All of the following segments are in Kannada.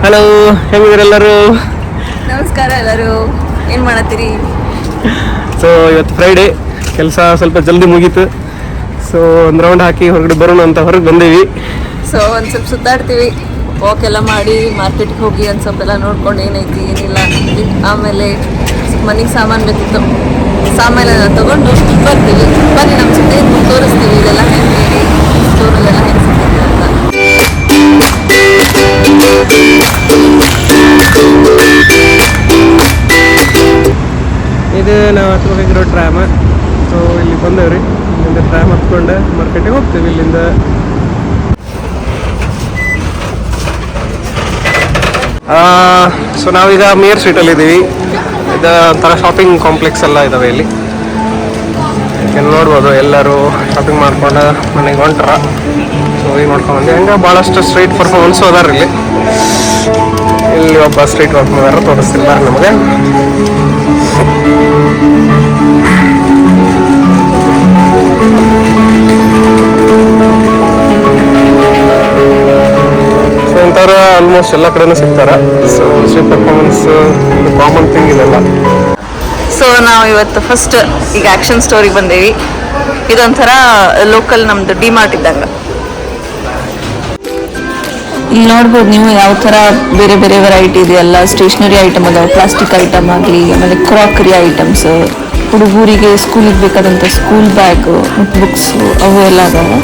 ಹಲೋ, ಹೇಗಿದ್ದೀರೆಲ್ಲರೂ? ನಮಸ್ಕಾರ ಎಲ್ಲರೂ, ಏನು ಮಾಡತ್ತೀರಿ? ಸೊ ಇವತ್ತು ಫ್ರೈಡೇ, ಕೆಲಸ ಸ್ವಲ್ಪ ಜಲ್ದಿ ಮುಗೀತು. ಸೊ ಒಂದು ರೌಂಡ್ ಹಾಕಿ ಹೊರಗಡೆ ಬರೋಣ ಅಂತ ಹೊರಗೆ ಬಂದೀವಿ. ಸೊ ಒಂದು ಸ್ವಲ್ಪ ಸುತ್ತಾಡ್ತೀವಿ, ವಾಕ್ ಎಲ್ಲ ಮಾಡಿ ಮಾರ್ಕೆಟ್ಗೆ ಹೋಗಿ ಒಂದು ಸ್ವಲ್ಪ ಎಲ್ಲ ನೋಡ್ಕೊಂಡು ಏನೈತಿ ಏನಿಲ್ಲ. ಆಮೇಲೆ ಮನೆಗೆ ಸಾಮಾನು ಬೇಕಿತ್ತು, ಸಾಮಾನೆಲ್ಲ ತೊಗೊಂಡು ಬರ್ತೀವಿ. ಬನ್ನಿ ನಮ್ಮ ಜೊತೆ ತೋರಿಸ್ತೀವಿ ಇದೆಲ್ಲ ಹೆಂಗೆ ಸ್ಟೋರಲ್ಲೆಲ್ಲ ಹೆಂಗೆ ಸಿಗ್ತದೆ ಅಂತ. ಇದು ನಾವು ಹತ್ಬೇಕಾಗಿರೋ ಟ್ರಾಮ. ಸೊ ಇಲ್ಲಿ ಬಂದೇವ್ರಿ, ಇಲ್ಲಿಂದ ಟ್ರಾಮ್ ಹತ್ಕೊಂಡು ಮಾರ್ಕೆಟಿಗೆ ಹೋಗ್ತೀವಿ ಇಲ್ಲಿಂದ. ಸೊ ನಾವೀಗ ಮೇಯರ್ ಸ್ಟ್ರೀಟಲ್ಲಿ ಇದ್ದೀವಿ. ಇದು ಒಂಥರ ಶಾಪಿಂಗ್ ಕಾಂಪ್ಲೆಕ್ಸ್ ಎಲ್ಲ ಇದ್ದಾವೆ ಇಲ್ಲಿ. ನೋಡ್ಬೋದು, ಎಲ್ಲರೂ ಶಾಪಿಂಗ್ ಮಾಡ್ಕೊಂಡು ಮನೆಗೆ ಹೊಂಟ್ರ. ಸೊ ಈಗ ನೋಡ್ಕೊಂಡ್ಬಂದು ಹಂಗೆ ಭಾಳಷ್ಟು ಸ್ಟ್ರೀಟ್ ಪರ್ಫಾರ್ಮೆನ್ಸು ಅದಾರ ಇಲ್ಲಿ. ಇಲ್ಲಿ ಒಬ್ಬ ಸ್ಟ್ರೀಟ್ ಪರ್ಫಾರ್ಮರ್ ತೋರಿಸ್ತಿಲ್ಲ ನಮಗೆ. ಸೊ ಇಂಥವ್ರು ಆಲ್ಮೋಸ್ಟ್ ಎಲ್ಲ ಕಡೆನೂ ಸಿಗ್ತಾರೆ. So street performance common thing ಇದೆಲ್ಲ. ಸೊ ನಾವು ಇವತ್ತು ಫಸ್ಟ್ ಈಗ ಆ್ಯಕ್ಷನ್ ಸ್ಟೋರಿಗೆ ಬಂದೇವಿ. ಇದೊಂಥರ ಲೋಕಲ್ ನಮ್ದು ಡಿಮಾರ್ಟ್ ಇದ್ದಂಗೆ. ಇಲ್ಲಿ ನೋಡ್ಬೋದು ನೀವು ಯಾವ ಥರ ಬೇರೆ ಬೇರೆ ವೆರೈಟಿ ಇದೆಯಲ್ಲ. ಸ್ಟೇಷ್ನರಿ ಐಟಮ್ ಅದಾವೆ, ಪ್ಲಾಸ್ಟಿಕ್ ಐಟಮ್ ಆಗಲಿ, ಆಮೇಲೆ ಕ್ರಾಕರಿ ಐಟಮ್ಸ್, ಹುಡುಗರಿಗೆ ಸ್ಕೂಲಿಗೆ ಬೇಕಾದಂಥ ಸ್ಕೂಲ್ ಬ್ಯಾಗು ಮತ್ತು ಬುಕ್ಸು ಅವು ಎಲ್ಲ ಅದಾವೆ.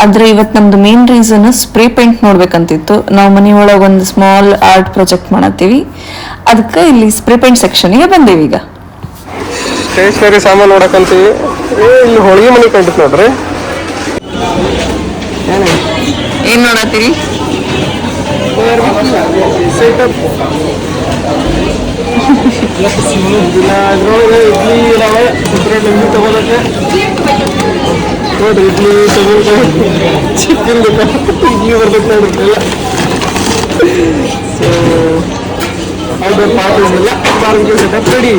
ಆದರೆ ಇವತ್ತು ನಮ್ಮದು ಮೇನ್ ರೀಸನ್ ಸ್ಪ್ರೇ ಪೇಂಟ್ ನೋಡ್ಬೇಕಂತಿತ್ತು. ನಾವು ಮನೆಯೊಳಗೆ ಒಂದು ಸ್ಮಾಲ್ ಆರ್ಟ್ ಪ್ರಾಜೆಕ್ಟ್ ಮಾಡತ್ತೀವಿ, ಅದಕ್ಕೆ ಇಲ್ಲಿ ಸ್ಪ್ರೇ ಪೇಂಟ್ ಸೆಕ್ಷನ್ಗೆ ಬಂದೇವಿ. ಈಗ ಸ್ಟೇಷನರಿ ಸಾಮಾನು ನೋಡಕ್ಕಂತೀವಿ. ಇಲ್ಲಿ ಹೋಳಿಗೆ ಮನೆ ಕಂಡಿತ್ತು ನೋಡ್ರಿ. ಏನು ನೋಡತ್ತೀರಿ? ಅದ್ರೊಳಗೆ ಇಡ್ಲಿ ಇದಾವೆ, ಸಪ್ರೇಟ್ ಇಡ್ಲಿ ತಗೋದಕ್ಕೆ ನೋಡ್ರಿ. ಇಡ್ಲಿ ತಗೋಬೇಕು, ಚಿಕನ್ ಇಡ್ಲಿ ಬರ್ಬೇಕು ನೋಡ್ರಿ. ಸೊ ಔಟ್ಡೋರ್ ಪಾರ್ಟೀಸ್ ಎಲ್ಲ ಬಾರ್ಬಿಕ್ಯೂ ಸೆಟಪ್ ರೆಡಿ.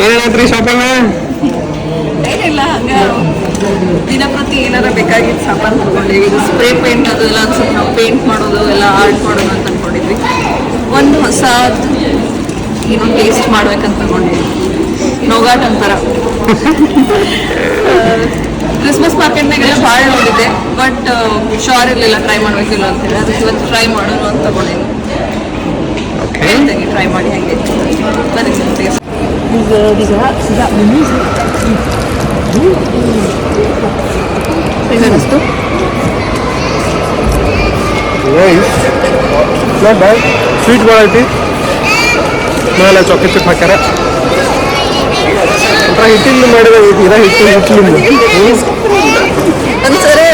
ಏನೇನಾದ್ರಿ ಶಾಪಿಂಗ್? ಏನಿಲ್ಲ, ಹಂಗೆ ದಿನಪ್ರತಿ ಏನಾರ ಬೇಕಾಗಿದ್ದು ಸಾಮಾನು ತಗೊಂಡಿವಿ. ಇದು ಸ್ಪ್ರೇ ಪೇಂಟ್ ಅದೆಲ್ಲ ಅನ್ಸುತ್ತೆ, ನಾವು ಪೇಂಟ್ ಮಾಡೋದು ಎಲ್ಲ ಆರ್ಟ್ ಮಾಡೋದು ಅಂತ ಅಂದ್ಕೊಂಡಿದ್ವಿ. ಒಂದು ಹೊಸ ಏನೋ ಟೇಸ್ಟ್ ಮಾಡ್ಬೇಕಂತ ತಗೊಂಡಿದ್ವಿ. ನೋಗಾಟ್ ಅಂತಾರ. ಕ್ರಿಸ್ಮಸ್ ಮಾರ್ಕೆಟ್ನಾಗೆಲ್ಲ ಭಾಳ ನೋಡಿದ್ದೆ, ಬಟ್ ಶೋರ್ ಇರಲಿಲ್ಲ ಟ್ರೈ ಮಾಡಬೇಕಿಲ್ಲ ಅಂತೇಳಿ. ಅದಕ್ಕೆ ಇವತ್ತು ಟ್ರೈ ಮಾಡೋದು ಅಂತ ತಗೊಂಡಿದ್ವಿ. ಹೇಳ್ತೇನೆ ಟ್ರೈ ಮಾಡಿ ಹೆಂಗೆ ಟೇಸ್ಟ್. ಹೇಗನ್ನಿಸ್ತು? ಸ್ವೀಟ್ ಭಾಳ ಐತಿ. ಮೇಲೆ ಚಾಕ್ಲೇಟ್ ಚಿಪ್ ಹಾಕ್ಯಾರ. ಒಂಥರ ಹಿಟ್ಟಿಂದ ಮಾಡಿದ ಹಿಟ್ಟಿಂದ ಒಂದ್ಸರಿ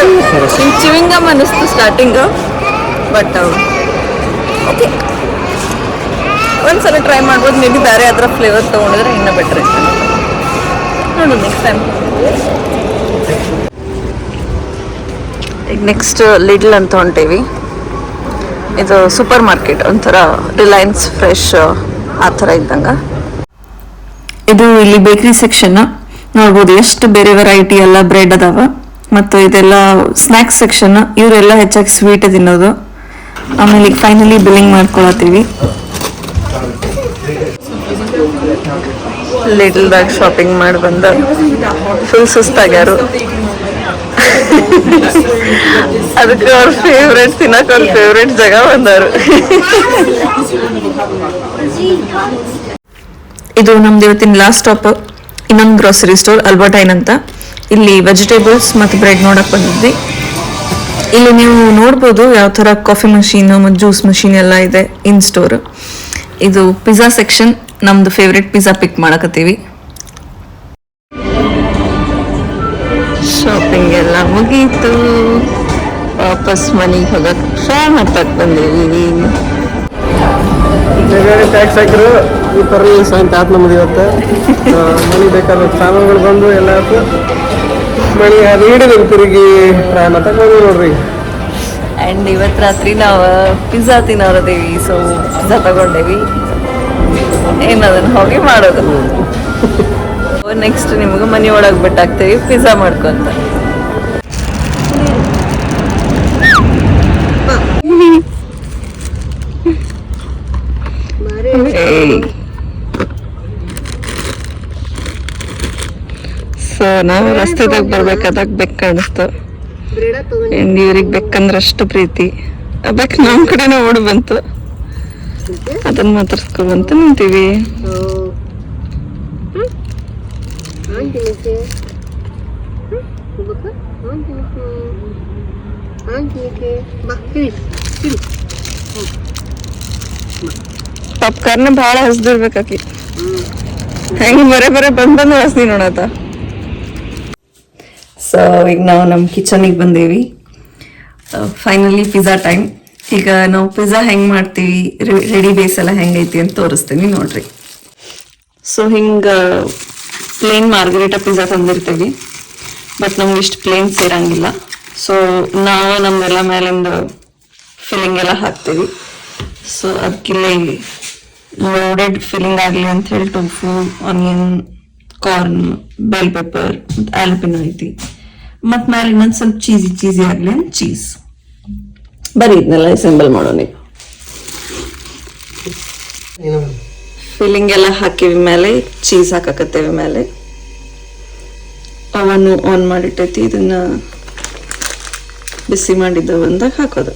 ಚಿವಿಂಗ್ ಗಮ್ ಅನ್ನಿಸ್ತು ಸ್ಟಾರ್ಟಿಂಗು, ಬಟ್ ಓಕೆ ಒಂದ್ಸಲ ಟ್ರೈ ಮಾಡ್ಬೋದು. ಮೇ ಬಿ ಬೇರೆ ಅದರ ಫ್ಲೇವರ್ ತೊಗೊಂಡಿದ್ರೆ ಇನ್ನೂ ಬೆಟ್ರ್ ಇತ್ತು. ನೋಡು ನೆಕ್ಸ್ಟ್ ಟೈಮ್. ಈಗ ನೆಕ್ಸ್ಟ್ ಲಿಡ್ಲ್ ಅಂತ ಹೊಂಟೇವಿ. ಇದು ಸೂಪರ್ ಮಾರ್ಕೆಟ್, ಒಂಥರ ರಿಲಯನ್ಸ್ ಫ್ರೆಶ್ ಆ ಥರ ಇದ್ದಂಗೆ. ಇದು ಇಲ್ಲಿ ಬೇಕ್ರಿ ಸೆಕ್ಷನ್ ನೋಡ್ಬೋದು, ಎಷ್ಟು ಬೇರೆ ವೆರೈಟಿ ಎಲ್ಲ ಬ್ರೆಡ್ ಅದಾವ. ಮತ್ತು ಇದೆಲ್ಲ ಸ್ನ್ಯಾಕ್ಸ್ ಸೆಕ್ಷನ್. ಇವರೆಲ್ಲ ಹೆಚ್ಚಾಗಿ ಸ್ವೀಟ್ ತಿನ್ನೋದು. ಆಮೇಲೆ ಈಗ ಫೈನಲಿ ಬಿಲ್ಲಿಂಗ್ ಮಾಡ್ಕೊಳತ್ತೀವಿ. ಲಿಟಲ್ದಾಗ ಶಾಪಿಂಗ್ ಮಾಡಿ ಬಂದ ಫುಲ್ ಸುಸ್ತಾಗ್ಯಾರು. ಅದಕ್ಕೆ ಅವ್ರ ಫೇವ್ರೇಟ್ ತಿನ್ನಕ್ಕೆ ಅವ್ರ ಫೇವ್ರೇಟ್ ಜಾಗ ಬಂದಾರು. ಇದು ನಮ್ದು ಇವತ್ತಿನ ಲಾಸ್ಟ್ ಸ್ಟಾಪ್. ಇನ್ನೊಂದು ಗ್ರೋಸರಿ ಸ್ಟೋರ್ ಅಲ್ಬರ್ಟೈನ್ ಅಂತ. ಇಲ್ಲಿ ವೆಜಿಟೇಬಲ್ಸ್ ಮತ್ತು ಬ್ರೆಡ್ ನೋಡಕ್ ಬಂದಿದ್ವಿ. ಇಲ್ಲಿ ನೀವು ನೋಡ್ಬೋದು ಯಾವ ಥರ ಕಾಫಿ ಮಷೀನ್ ಮತ್ತು ಜ್ಯೂಸ್ ಮಷೀನ್ ಎಲ್ಲ ಇದೆ ಇನ್ ಸ್ಟೋರ್. ಇದು ಪಿಜ್ಜಾ ಸೆಕ್ಷನ್. ನಮ್ದು ಫೇವ್ರೆಟ್ ಪಿಜ್ಜಾ ಪಿಕ್ ಮಾಡಕತ್ತೀವಿ. ಶಾಪಿಂಗ್ ಎಲ್ಲ ಮುಗೀತು. ವಾಪಸ್ ಮನೆಗೆ ಹೋಗಕ್ಕೆ ಟ್ರೈ ಮಾಡ್ತಕ್ ಬಂದೇವಿ. ಟ್ಯಾಕ್ಸ್ ಹಾಕಿರು ಈ ಥರ ಸಾಯಂತ ಆತ್ ನಮ್ದು ಇವತ್ತು. ಮನೆ ಬೇಕಾದ ಸಾಮಾನುಗಳು ಬಂದು ಎಲ್ಲ ಆಯ್ತು. ಮನೆ ನೀಡಿದ್ರು ತಿರುಗಿ ಟ್ರೈ ಮಾಡ್ತಕ್ ಬಂದ್ವಿ ನೋಡ್ರಿ. ಆ್ಯಂಡ್ ಇವತ್ತು ರಾತ್ರಿ ನಾವು ಪಿಜ್ಜಾ ತಿನ್ನೋರದೇವಿ. ಸೊ ಪಿಜ್ಜಾ ತಗೊಂಡೇವಿ. ಏನದನ್ನು ಹೋಗಿ ಮಾಡೋದು. ನೆಕ್ಸ್ಟ್ ನಿಮ್ಗೆ ಮನೆ ಒಳಗೆ ಬಿಟ್ಟಾಕ್ತೇವಿ ಪಿಜ್ಜಾ ಮಾಡ್ಕೊಂತ. ಸೊ ನಾವು ರಸ್ತೆದಾಗ ಬರ್ಬೇಕಾದಾಗ ಬೆಕ್ ಕಾಣಿಸ್ತು. ಇವ್ರಿಗೆ ಬೆಕ್ಕಂದ್ರೆ ಅಷ್ಟು ಪ್ರೀತಿ. ಆ ಬೆಕ್ ನಮ್ಮ ಕಡೆನೇ ಓಡಿ ಬಂತು. ಅದನ್ನ ಮಾತಾಡ್ಸ್ಕೊಂತ ನಿಂತೀವಿ. ಪಾಪ್ಕಾರ್ನ್ ಭಾಳ ಹಸ್ದಿರ್ಬೇಕಾಕಿ. ಹೆಂಗೆ ಬರೇ ಬಂದು ಹಸ್ದಿ ನೋಡತ್ತ. ಸೊ ಈಗ ನಾವು ನಮ್ಮ ಕಿಚನಿಗೆ ಬಂದೇವಿ. Finally pizza time. ಈಗ ನಾವು ಪಿಜ್ಜಾ ಹೆಂಗೆ ಮಾಡ್ತೀವಿ, ರೆಡಿ ಬೇಸ್ ಎಲ್ಲ ಹೆಂಗೈತಿ ಅಂತ ತೋರಿಸ್ತೀನಿ ನೋಡ್ರಿ. ಸೊ ಹಿಂಗೆ ಪ್ಲೇನ್ ಮಾರ್ಗರೇಟಾ ಪಿಜ್ಜಾ ತಂದಿರ್ತೀವಿ. ಬಟ್ ನಮ್ಗೆ ಇಷ್ಟು ಪ್ಲೇನ್ ಸೇರಂಗಿಲ್ಲ. ಸೊ ನಾವು ನಮ್ಮೆಲ್ಲ ಮೇಲಿಂದ ಫಿಲ್ಲಿಂಗ್ ಎಲ್ಲ ಹಾಕ್ತೀವಿ. ಸೊ ಅದಕ್ಕಿಲ್ಲೇ ಲೋಡೆಡ್ ಫಿಲ್ಲಿಂಗ್ ಆಗಲಿ ಅಂತ ಹೇಳಿ tofu, onion, corn, bell pepper ಮತ್ತು ಆಲಪಿನೋ ಐತಿ. ಮತ್ತು ಮೇಲೆ ಇನ್ನೊಂದು ಸ್ವಲ್ಪ ಚೀಸಿ ಆಗಲಿ ಅಂತ ಚೀಸ್. ಬರೀ ಇದನ್ನೆಲ್ಲ ಅಸೆಂಬಲ್ ಮಾಡೋಣ. ಫಿಲ್ಲಿಂಗ್ ಎಲ್ಲ ಹಾಕಿವಿ. ಮೇಲೆ ಚೀಸ್ ಹಾಕಕತ್ತೇವೆ. ಮೇಲೆ ಅವನು ಆನ್ ಮಾಡಿಟ್ಟೈತಿ. ಇದನ್ನ ಬಿಸಿ ಮಾಡಿದ್ದ ಒಂದಾಗ ಹಾಕೋದು.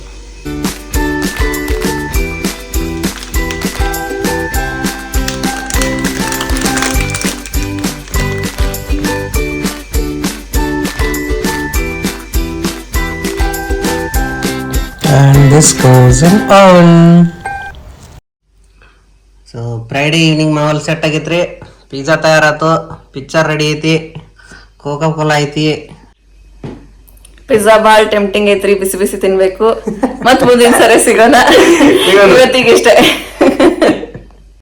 And this goes in oven. So Friday evening ಮಾವಲ್ set ಆಗೈತ್ರಿ. ಪಿಜ್ಜಾ ತಯಾರಾತು, ಪಿಕ್ಚರ್ ರೆಡಿ ಐತಿ, ಕೋಕಾ ಕೋಲಾ ಐತಿ. ಪಿಜ್ಜಾ ಭಾಳ ಟೆಂಪ್ಟಿಂಗ್ ಐತ್ರಿ. ಬಿಸಿ ಬಿಸಿ ತಿನ್ಬೇಕು. ಮತ್ ಮುಂದಿನ ಸರಿ ಸಿಗೋಣ. ಇವತ್ತಿಗೆ ಇಷ್ಟೇ.